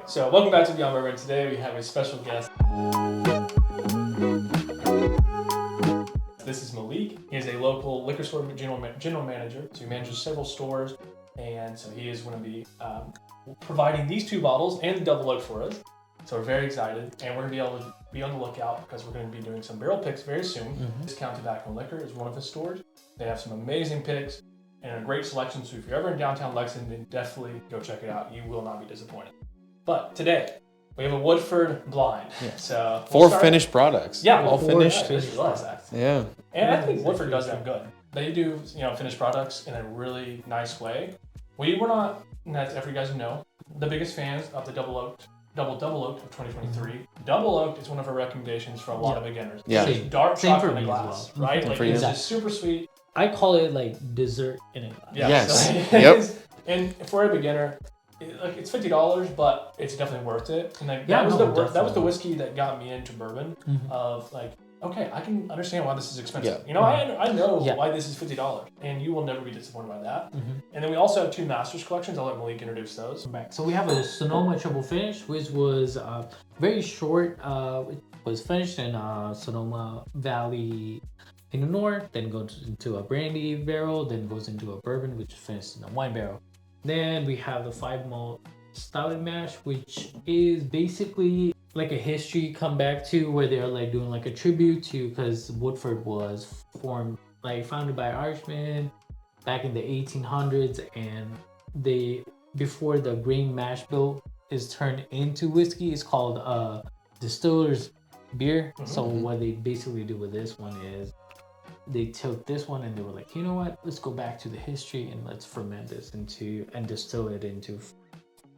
So welcome back to Beyond Bourbon. Today we have a special guest. This is Malik. He is a local liquor store general manager. So he manages several stores, and so he is going to be providing these two bottles and the double oak for us. So we're very excited, and we're going to be able to be on the lookout because we're going to be doing some barrel picks very soon. Discount Tobacco and Liquor is one of his stores. They have some amazing picks and a great selection. So if you're ever in downtown Lexington, definitely go check it out. You will not be disappointed. But today, we have a Woodford blind. Yeah. So four finished products. Yeah, all finished. I just realized that. Yeah. And I think Woodford does that good. They do, finished products in a really nice way. We were not, and that's for you guys who know, the biggest fans of the double oak of 2023. Double oak is one of our recommendations for a lot of beginners. Yeah. It's just dark Same chocolate for in a me as glass, well. right? Like for it's you. just super sweet. I call it like dessert in a glass. Yeah, Yes. so Yep. And for a beginner, it's $50, but it's definitely worth it. And Yeah, that was no, that was the definitely. whiskey that got me into bourbon. Of like, okay, I can understand why this is expensive. Yeah. I know Yeah. why this is $50, and you will never be disappointed by that. And then we also have two Masters collections. I'll let Malik introduce those. Back. So we have a Sonoma Triple Finish, which was very short. It was finished in Sonoma Valley Pinot Noir, then goes into a brandy barrel, then goes into a bourbon, which is finished in a wine barrel. Then we have the 5 malt Stout Mash, which is basically like a history come back to where they're like doing like a tribute to, because Woodford was founded by Irishmen back in the 1800s, and they, before the grain mash bill is turned into whiskey, it's called distiller's beer. So what they basically do with this one is they took this one and they were like, you know what, let's go back to the history and let's ferment this into and distill it into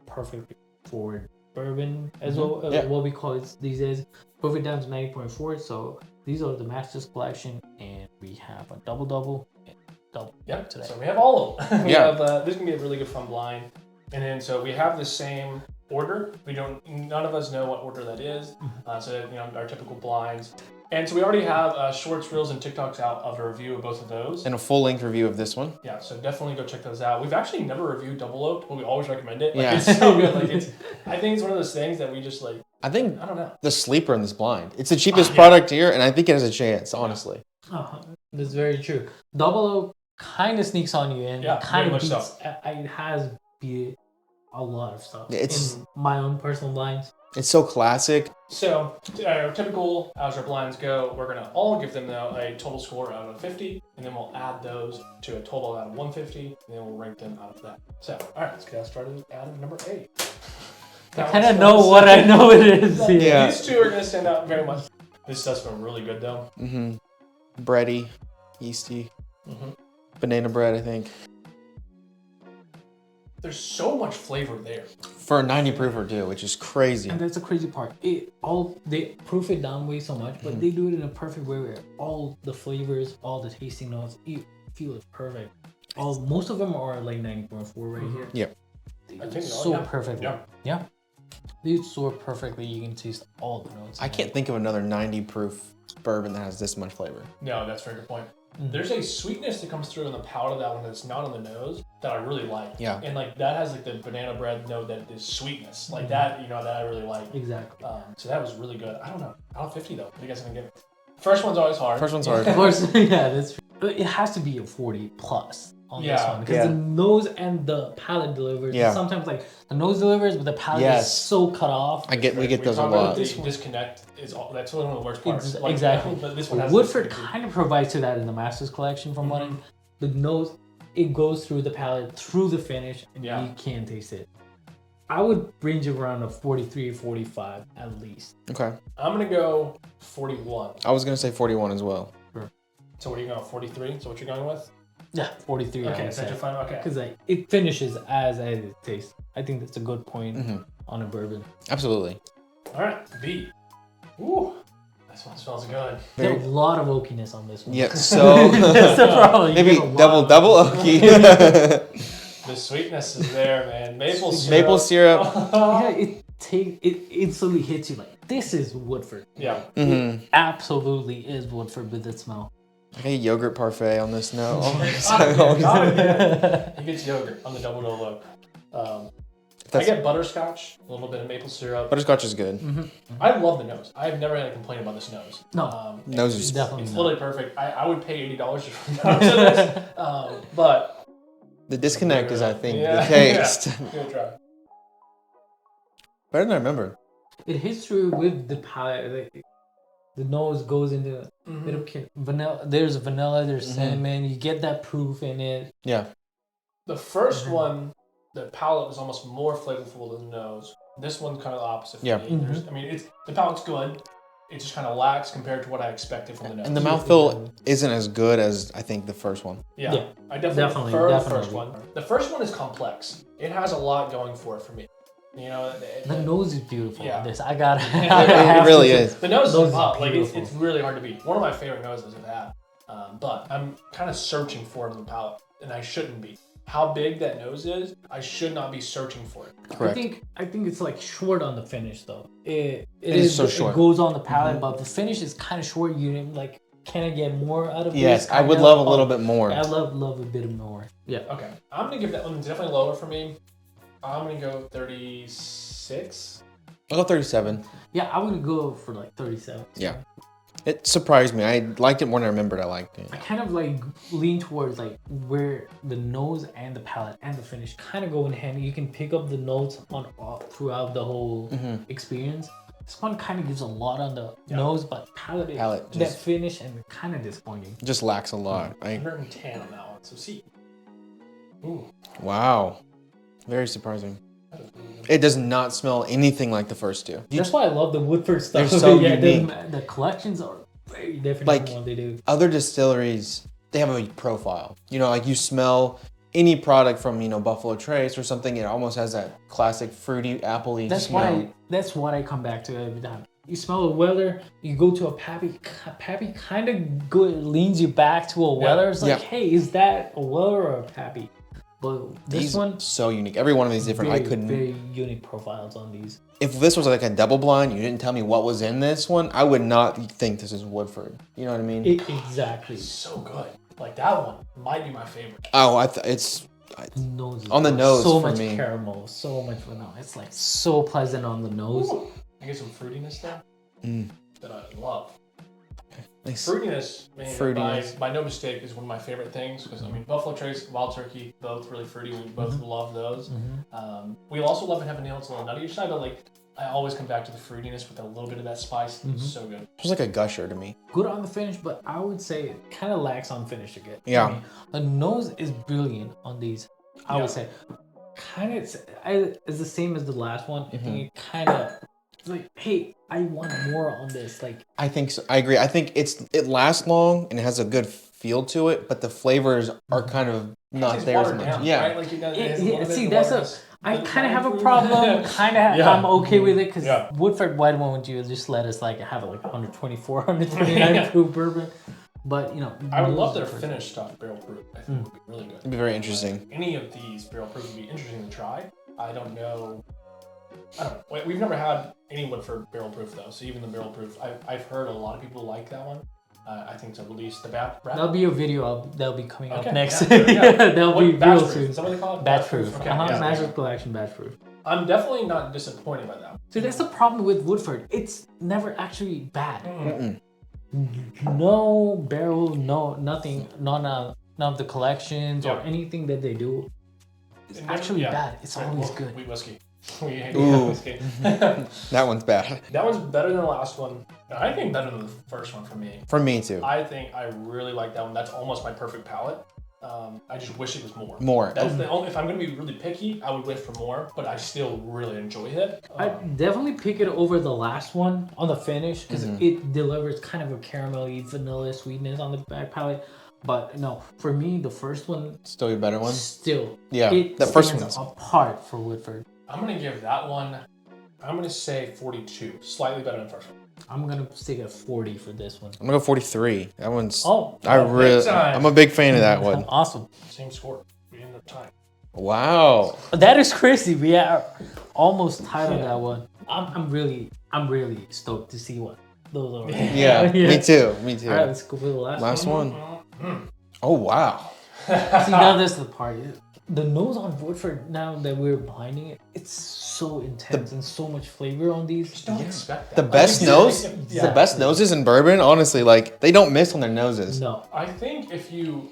perfectly forward bourbon as well, what we call it these days. Broke it down to 90.4. So these are the Masters collection, and we have a double and double today. So we have all of them. This is gonna be a really good fun blind. And then so we have the same order. None of us know what order that is. Our typical blinds. And so we already have shorts, reels, and TikToks out of a review of both of those. And a full-length review of this one. Yeah, so definitely go check those out. We've actually never reviewed double oaked, but we always recommend it. Yeah. It's so good. I think it's one of those things that we just like. I think I don't know. the sleeper in this blind. It's the cheapest product here, and I think it has a chance, honestly. That's very true. Double oak kind of sneaks on you, and kind of beats. So. It has beat a lot of stuff It's- in my own personal blinds. It's so classic. So, typical as our blinds go, we're gonna all give them though a total score out of 50, and then we'll add those to a total out of 150, and then we'll rank them out of that. So, all right, let's get started at number 8. I kind of know what I know it is. Yeah. These two are gonna stand out very much. This stuff's been really good though. Bready, yeasty, banana bread, I think. There's so much flavor there. For a 90 proofer too, which is crazy. And that's the crazy part. They proof it down way so much, but they do it in a perfect way where all the flavors, all the tasting notes, you feel it perfect. Most of them are like 90.4 right here. Yep. They I do think it they are, so yeah. perfectly. Yeah. They do it so perfectly. You can taste all the notes. I can't think of another 90 proof bourbon that has this much flavor. No, that's a very good point. There's a sweetness that comes through on the palate of that one that's not on the nose that I really like. Yeah. And that has the banana bread note that is sweetness. That I really like. Exactly. So that was really good. I don't know. Out of 50 though. What are you guys gonna give it? First one's always hard. First one's hard. Of course, yeah, that's true. But it has to be a 40 plus on this one, because the nose and the palate delivers. Yeah. Sometimes the nose delivers, but the palate is so cut off. We get those a talk about lot. the disconnect that's one of the worst parts. Exactly. But this one has Woodford kind of provides to that in the Masters collection from what the nose, it goes through the palate, through the finish, and you can't taste it. I would range it around a 43 or 45 at least. Okay. I'm gonna go 41. I was gonna say 41 as well. Sure. So what are you going? 43? So what you're going with? Yeah, 43. Okay, so you're fine. Okay. Because it finishes as it tastes. I think that's a good point on a bourbon. Absolutely. All right, B. Ooh, this one smells good. There's a lot of oakiness on this one. Yeah. So That's the problem. maybe double oaky. The sweetness is there, man. Maple syrup. Maple syrup. Yeah, it instantly hits you like, this is Woodford. Yeah. It absolutely is Woodford with its smell. Like a yogurt parfait on this note. He gets yogurt on the double oak. I get butterscotch, a little bit of maple syrup. Butterscotch is good. I love the nose. I've never had a complaint about this nose. No, Nose is definitely It's not. literally perfect. I would pay $80 just for the nose of this. But the disconnect is, I think, Yeah. the taste. Yeah. Give it a try. Better than I remember. It hits through with the palate. Like, the nose goes into a bit of vanilla. There's vanilla. There's cinnamon. You get that proof in it. Yeah. The first one, the palate was almost more flavorful than the nose. This one's kind of the opposite for Yeah. me. I mean, the palate's good. It just kind of lacks compared to what I expected from the nose. And the mouthfeel isn't as good as, I think, the first one. Yeah. I definitely prefer the first one. The first one is complex. It has a lot going for it for me. You know, The nose is beautiful. Yeah. On this I got. It really is. The nose Nose is is pop. Like beautiful. it's really hard to beat. One of my favorite noses I've had. But I'm kind of searching for it in the palate, and I shouldn't be. How big that nose is, I should not be searching for it. Correct. I think it's like short on the finish though. It is so short. It goes on the palate, but the finish is kind of short. You didn't like. Can I get more out of this? Yes, I would Kinda- love a little bit more. I love a bit more. Yeah. Okay, I'm gonna give that one definitely lower for me. I'm gonna go 36. I'll go 37. Yeah, I'm gonna go for like 37. Yeah. It surprised me. I liked it more than I remembered I liked it. I kind of like lean towards like where the nose and the palate and the finish kind of go in hand. You can pick up the notes on all throughout the whole experience. This one kind of gives a lot on the nose, but palate that just- finish and kind of disappointing. Just lacks a lot. 110 on that one. So see. Ooh. Wow. Very surprising. It does not smell anything like the first two. That's why I love the Woodford stuff. They're so yeah, unique. The collections are very different Like- from what they do. Other distilleries, they have a profile. You know, like you smell any product from, Buffalo Trace or something, it almost has that classic fruity, appley smell. That's what I come back to every time. You smell a Weller, you go to a Pappy kind of leans you back to a Weller. It's like, hey, is that a Weller or a Pappy? But this These one, so unique. Every one of these different. very unique profiles on these. If this was like a double blind, you didn't tell me what was in this one, I would not think this is Woodford. You know what I mean? Exactly. So good. Like that one might be my favorite. Oh, it's Nose is on the nose so for much me. caramel, so much vanilla. It's like so pleasant on the nose. Ooh. I get some fruitiness there that I love. Nice. Fruitiness, man, Fruitiness. by no mistake, is one of my favorite things because I mean, Buffalo Trace, Wild Turkey, both really fruity. We both love those. We also love it having nails a little nutty side, but like I always come back to the fruitiness with a little bit of that spice. So good. It's like a gusher to me. Good on the finish, but I would say it kind of lacks on finish again. Yeah. I mean, the nose is brilliant on these. I would say, kind of, it's the same as the last one. I think it kind of like, hey, I want more on this. Like, I think so. I agree. I think it lasts long and it has a good feel to it, but the flavors are kind of not It's there as watered much. down, Yeah. right? Like it has a little bit see, of that's waterness. I The kind of have a wine problem. fruit. Yeah. I'm okay with it because Yeah. Woodford, why won't you just let us like have like 124, 129 proof bourbon? But I would love nose their is finished stock barrel proof. I think would be really good. It'd be very interesting. Any of these barrel proof would be interesting to try. I don't know. We've never had any Woodford barrel proof though. So even the barrel proof, I've heard a lot of people like that one. I think to release the bat. That'll be a video that'll be coming up Okay, next. yeah. That'll be batch real proof. soon. Is that what they call it? Batch proof. Okay, Magic collection batch proof. I'm definitely not disappointed by that. So that's the problem with Woodford. It's never actually bad. No barrel, no nothing, none of the collections or anything that they do is actually bad. It's always good. Wheat whiskey. We hate Ooh. whiskey. That one's bad. That one's better than the last one. I think better than the first one for me. For me too. I think I really like that one. That's almost my perfect palate. I just wish it was more. More. That's the only. If I'm gonna be really picky, I would wish for more. But I still really enjoy it. I definitely pick it over the last one on the finish because it delivers kind of a caramelly vanilla sweetness on the back palate. But no, for me, the first one Still your better one? still Yeah, it that first stands one's apart for Woodford. I'm gonna give that one. I'm gonna say 42, slightly better than the first one. I'm gonna stick at 40 for this one. I'm gonna go 43. That one's Oh, big time. I'm a big fan of that one. Awesome. Same score. We ended up tying. Wow. That is crazy. We are almost tied on that one. I'm really stoked to see what those are. Yeah, me too. Me too. All right, let's go for the last Last one. one. Oh wow. See, now this is the party. the nose on Woodford now that we're blinding it, it's so intense and so much flavor on these. Just don't expect that. The best nose, the best noses in bourbon, honestly, like they don't miss on their noses. No. I think if you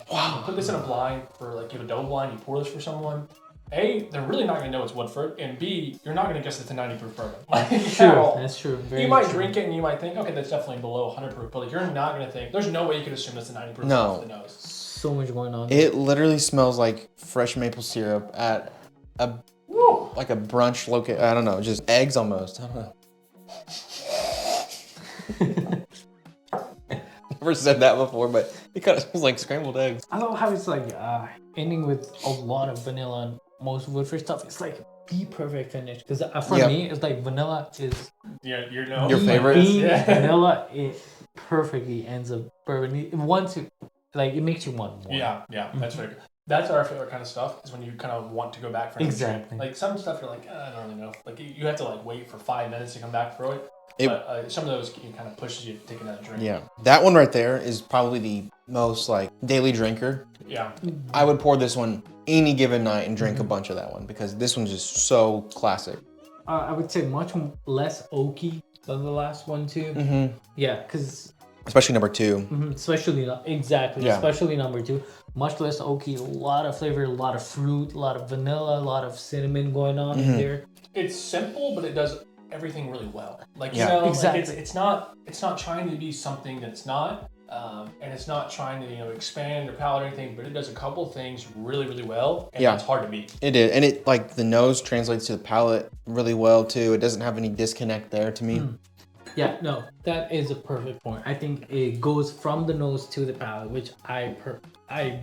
put this in a blind for like you have a double blind, you pour this for someone. A, they're really not going to know it's Woodford, and B, you're not going to guess it's a 90 proof bourbon. Like, That's true. You might drink it and you might think, okay, that's definitely below 100 proof, but like, you're not going to think. There's no way you could assume that's a 90 proof off the nose. So much going on. It literally smells like fresh maple syrup at a like a brunch location. I don't know, just eggs almost. I don't know. Never said that before, but it kind of smells like scrambled eggs. I love how it's like ending with a lot of vanilla and most Woodford stuff. It's like the perfect finish because for me, it's like vanilla is your favorite. Vanilla, it perfectly ends up bourbon. It makes you want more. Yeah, that's right. That's our favorite kind of stuff is when you kind of want to go back for another drink. Like some stuff you're like, I don't really know. Like you have to like wait for 5 minutes to come back for it. But some of those kind of pushes you to take another drink. Yeah, that one right there is probably the most like daily drinker. Yeah, I would pour this one any given night and drink a bunch of that one because this one's just so classic. I would say much less oaky than the last one too. Mm-hmm. Yeah, because especially number 2. Especially number 2. Much less oaky, a lot of flavor, a lot of fruit, a lot of vanilla, a lot of cinnamon going on in there. It's simple, but it does everything really well. Like you know, exactly. Like it's not trying to be something that it's not, and it's not trying to expand your palate or anything. But it does a couple things really really well, and it's hard to beat. It did, and it like the nose translates to the palate really well too. It doesn't have any disconnect there to me. Yeah, no, that is a perfect point. I think it goes from the nose to the palate, which I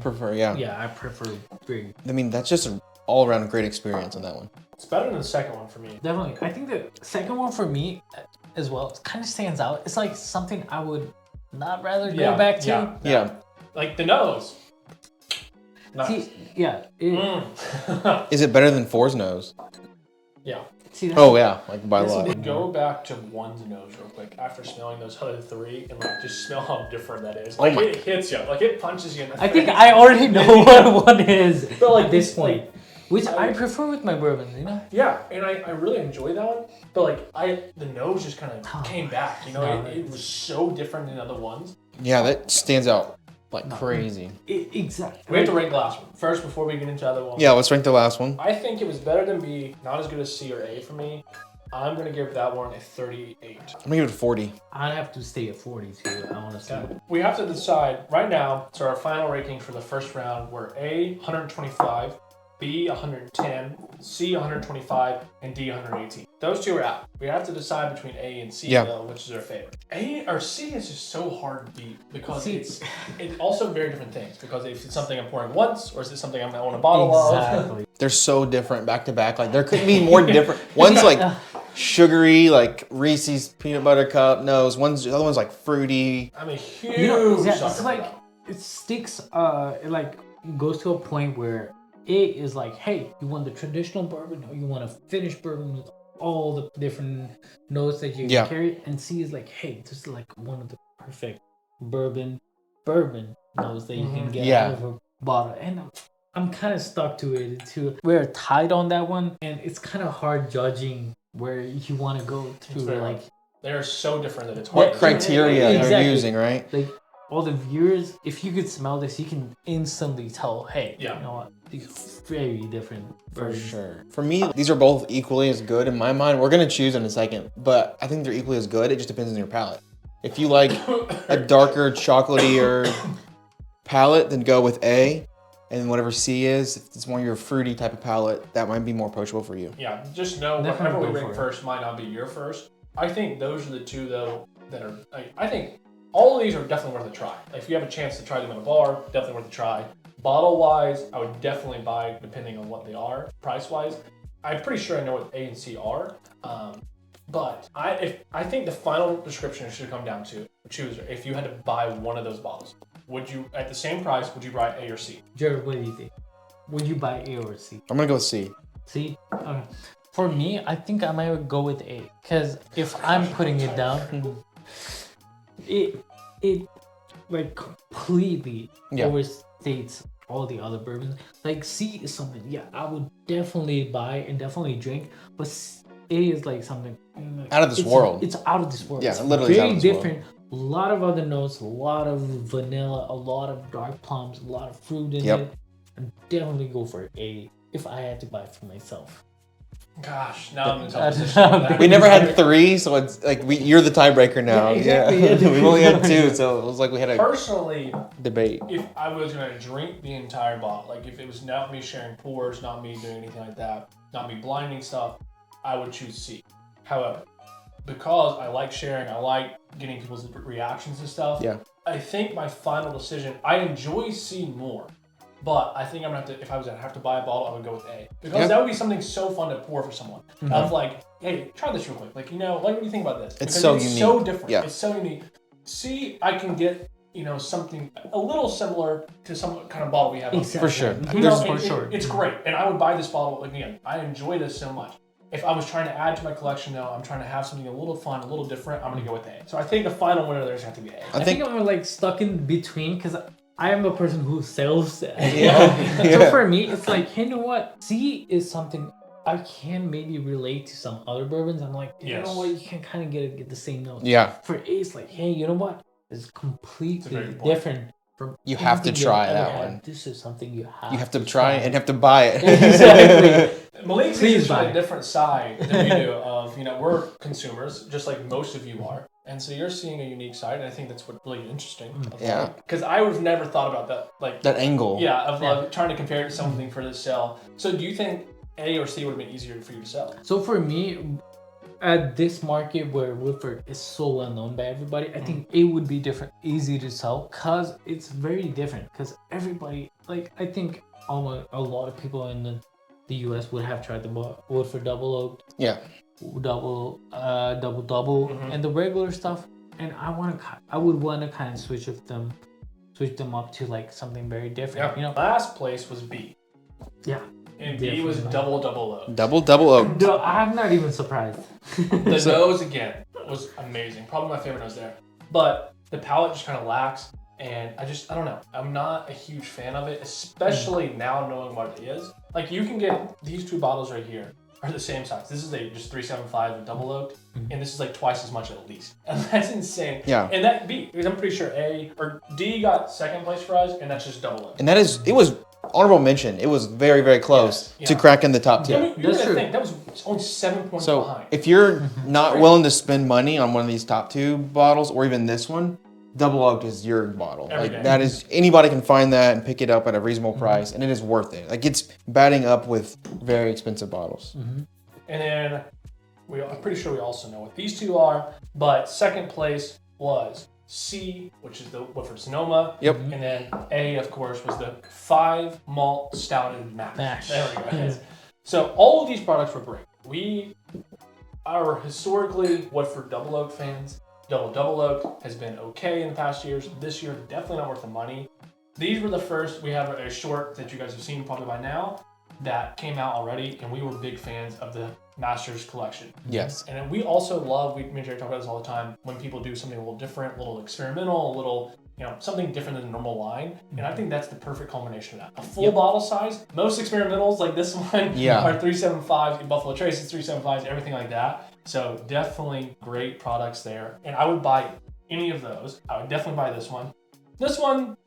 prefer. Yeah. Yeah, I prefer. I mean, that's just an all-around great experience on that one. It's better than the second one for me. Definitely. I think the second one for me as well, it kind of stands out. It's like something I would not rather go back to. Yeah. Like the nose. Nice. See, Is it better than 4's nose? Yeah. See, like by a lot. Go back to 1's nose real quick after smelling those other 3 and like just smell how different that is. Like it hits you, like it punches you in the face. I think I already know what one is but like at this point. Which I prefer with my bourbon, Yeah, and I really enjoy that one. But like the nose just kind of came back, it was so different than the other ones. Yeah, that stands out like crazy. Exactly. We have to rank the last one first before we get into the other ones. Yeah, let's rank the last one. I think it was better than B, not as good as C or A for me. I'm gonna give that one a 38. I'm gonna give it a 40. I'd have to stay at 42, honestly. Okay. We have to decide right now. So our final rankings for the first round were A 125, B 110, C 125, and D 118. Those 2 are out. We have to decide between A and C, though, which is our favorite. A or C is just so hard to beat because it's also very different things. Because if it's something I'm pouring once, or is it something I want a bottle of? They're so different back to back. Like there couldn't be more different. One's like sugary, like Reese's peanut butter cup nose. The other one's like fruity. I'm a huge it's like it sticks. It like goes to a point where A is like, hey, you want the traditional bourbon or you want a finished bourbon with all the different notes that you can carry, and C is like, hey, this is like one of the perfect bourbon notes that you can get out of a bottle. And I'm kind of stuck to it too. We're tied on that one, and it's kind of hard judging where you want to go through. Like they're so different that it's hard. What criteria they're using, right? Like all the viewers, if you could smell this, you can instantly tell, hey, you know what? These very different versions. For sure. For me, these are both equally as good in my mind. We're gonna choose in a second, but I think they're equally as good. It just depends on your palate. If you like a darker, chocolatey palate, then go with A. And whatever C is, if it's more your fruity type of palate, that might be more approachable for you. Yeah, just know whatever we rank first might not be your first. I think those are the 2 though that are. I think all of these are definitely worth a try. Like, if you have a chance to try them in a bar, definitely worth a try. Bottle wise, I would definitely buy depending on what they are. Price wise, I'm pretty sure I know what A and C are. But I think the final description should come down to choose if you had to buy one of those bottles. Would you, at the same price, would you buy A or C? Jared, what do you think? Would you buy A or C? I'm gonna go with C. C? Okay. For me, I think I might go with A. Because if I'm putting it down, it like completely overstates all the other bourbons. Like C is something, yeah, I would definitely buy and definitely drink, but A is like something Out of this world. It's out of this world. Yeah, it's literally very out of this different. A lot of other notes, a lot of vanilla, a lot of dark plums, a lot of fruit in it. I'd definitely go for A if I had to buy it for myself. Gosh, now I'm in a tough position. We never had 3, so it's like you're the tiebreaker now. Yeah, exactly. We've only had 2, so it was like we had a Personally, debate. if I was going to drink the entire bottle, like if it was not me sharing pours, not me doing anything like that, not me blinding stuff, I would choose C. However, because I like sharing, I like getting people's reactions and stuff, I think my final decision, I enjoy C more. But I think I'm gonna have to, if I was gonna have to buy a bottle, I would go with A. Because that would be something so fun to pour for someone. Of like, hey, try this real quick. Like, like, what do you think about this? It's so unique. It's so different. Yeah. It's so unique. C, I can get, something a little similar to some kind of bottle we have. Exactly. For sure. For sure. It's great. And I would buy this bottle, again, I enjoy this so much. If I was trying to add to my collection, though, I'm trying to have something a little fun, a little different, I'm gonna go with A. So I think the final winner there's have to be A. I think I'm like stuck in between because I am a person who sells. So for me, it's like, hey, you know what? C is something I can maybe relate to some other bourbons. I'm like, you know what? You can kind of get the same notes. Yeah. For A, it's like, hey, you know what? It's completely different from. You have to try that one. This is something you have. You have to try and have to buy it. Exactly. Malik sees from a different side than we do. Of we're consumers, just like most of you are. And so you're seeing a unique side, and I think that's what's really interesting. Yeah. Because I would have never thought about that, like that angle. Yeah, of trying to compare it to something for the sell. So do you think A or C would have been easier for you to sell? So for me, at this market where Woodford is so well known by everybody, I think A would be easy to sell, because it's very different. Because everybody, like, I think a lot of people in the US would have tried the Woodford Double Oak. Yeah. Double, and the regular stuff, and I would want to kind of switch them up to like something very different. Yeah. Last place was B. Yeah. And B was double oak. Double oak. No, I'm not even surprised. The nose again was amazing. Probably my favorite nose there. But the palate just kind of lacks, and I don't know. I'm not a huge fan of it, especially now knowing what it is. Like, you can get these 2 bottles right here. Are the same size. This is just 375 and double oaked, and this is like twice as much at least, and that's insane. Yeah. And that B, because I'm pretty sure A or D got second place for us, and that's just double oaked. And it was honorable mention. It was very, very close to cracking the top 10. I mean, you gotta think that was only 7 points behind. If you're not willing to spend money on one of these top 2 bottles, or even this one, double oaked is your bottle. That is, anybody can find that and pick it up at a reasonable price, and it is worth it. Like, it's batting up with very expensive bottles. And then I'm pretty sure we also know what these 2 are, but second place was C, which is the Woodford Sonoma. Yep. And then A, of course, was the 5 malt stouted mash. There we go. So all of these products were great. We are historically Woodford Double Oak fans. Double Oak has been okay in the past years. This year, definitely not worth the money. These were the first. We have a short that you guys have seen probably by now that came out already, and we were big fans of the Masters collection. Yes. And then we also love, me and Jerry talk about this all the time, when people do something a little different, a little experimental, a little, something different than the normal line. And I think that's the perfect culmination of that. A full bottle size. Most experimentals like this one are 375, Buffalo Trace is 375, everything like that. So definitely great products there. And I would buy any of those. I would definitely buy this one. This one,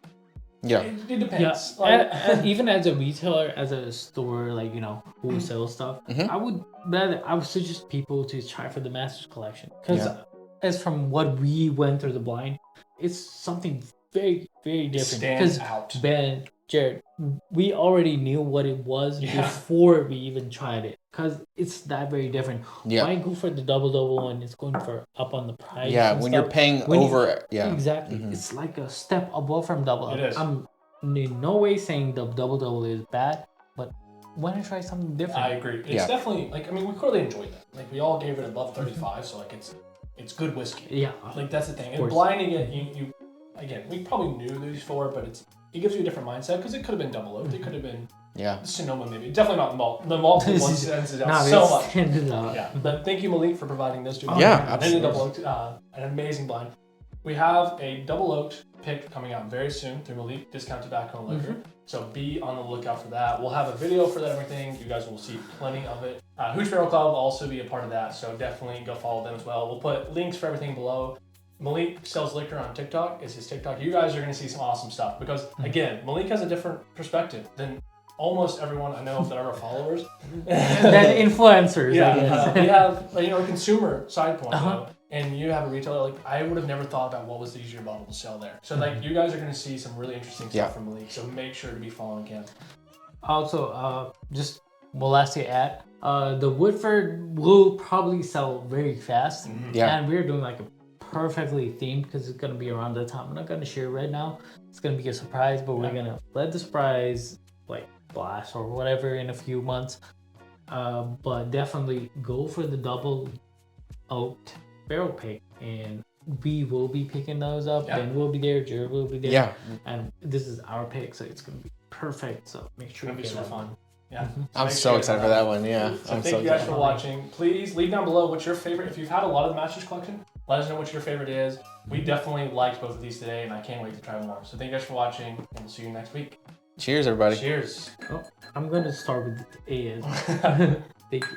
it depends. Yeah. And even as a retailer, as a store, like, who sells stuff, I would suggest people to try for the Masters collection. Because as from what we went through the blind, it's something very, very different. Stands out. Ben, Jared, we already knew what it was before we even tried it. Because it's that very different. Why go for the double when it's going for up on the price? Yeah, when you're paying over. Exactly. It's like a step above from double. It is. I'm in no way saying the double is bad, but why not try something different? I agree. It's definitely, we clearly enjoyed that. Like, we all gave it above 35, so, it's good whiskey. Yeah. Like, that's the thing. And blinding it, you again, we probably knew these 4, but it gives you a different mindset, because it could have been double oaked. It could have been Sonoma, maybe. Definitely not malt. The malt one stands out so much. Yeah. But thank you, Malik, for providing those 2. Absolutely. And double oaked, an amazing blind. we have a double oaked pick coming out very soon through Malik Discount Tobacco and Liquor. So be on the lookout for that. We'll have a video for that and everything. You guys will see plenty of it. Hooch Barrel Club will also be a part of that, so definitely go follow them as well. We'll put links for everything below. Malik sells liquor on TikTok. It's his TikTok. You guys are going to see some awesome stuff because, again, Malik has a different perspective than almost everyone I know that are our followers. That influencers. Yeah, we have a consumer side point, and you have a retailer. Like I would have never thought about what was the easier bottle to sell there. So like you guys are going to see some really interesting stuff from Malik. So make sure to be following him. Also, just one last thing to add. The Woodford will probably sell very fast. And we're doing like a perfectly themed because it's gonna be around the time. I'm not gonna share it right now. It's gonna be a surprise, but we're gonna let the surprise like blast or whatever in a few months. But definitely go for the double oaked barrel pick, and we will be picking those up. Ben will be there, Jared will be there. Yeah. And this is our pick, so it's gonna be perfect. So make sure it's gonna be super fun. Yeah. I'm so excited for that one. Yeah. So thank you guys for watching. Please leave down below what's your favorite. If you've had a lot of the Masters collection, let us know what your favorite is. We definitely liked both of these today, and I can't wait to try more. So thank you guys for watching, and we'll see you next week. Cheers, everybody. Cheers. Oh, I'm going to start with A. Thank you.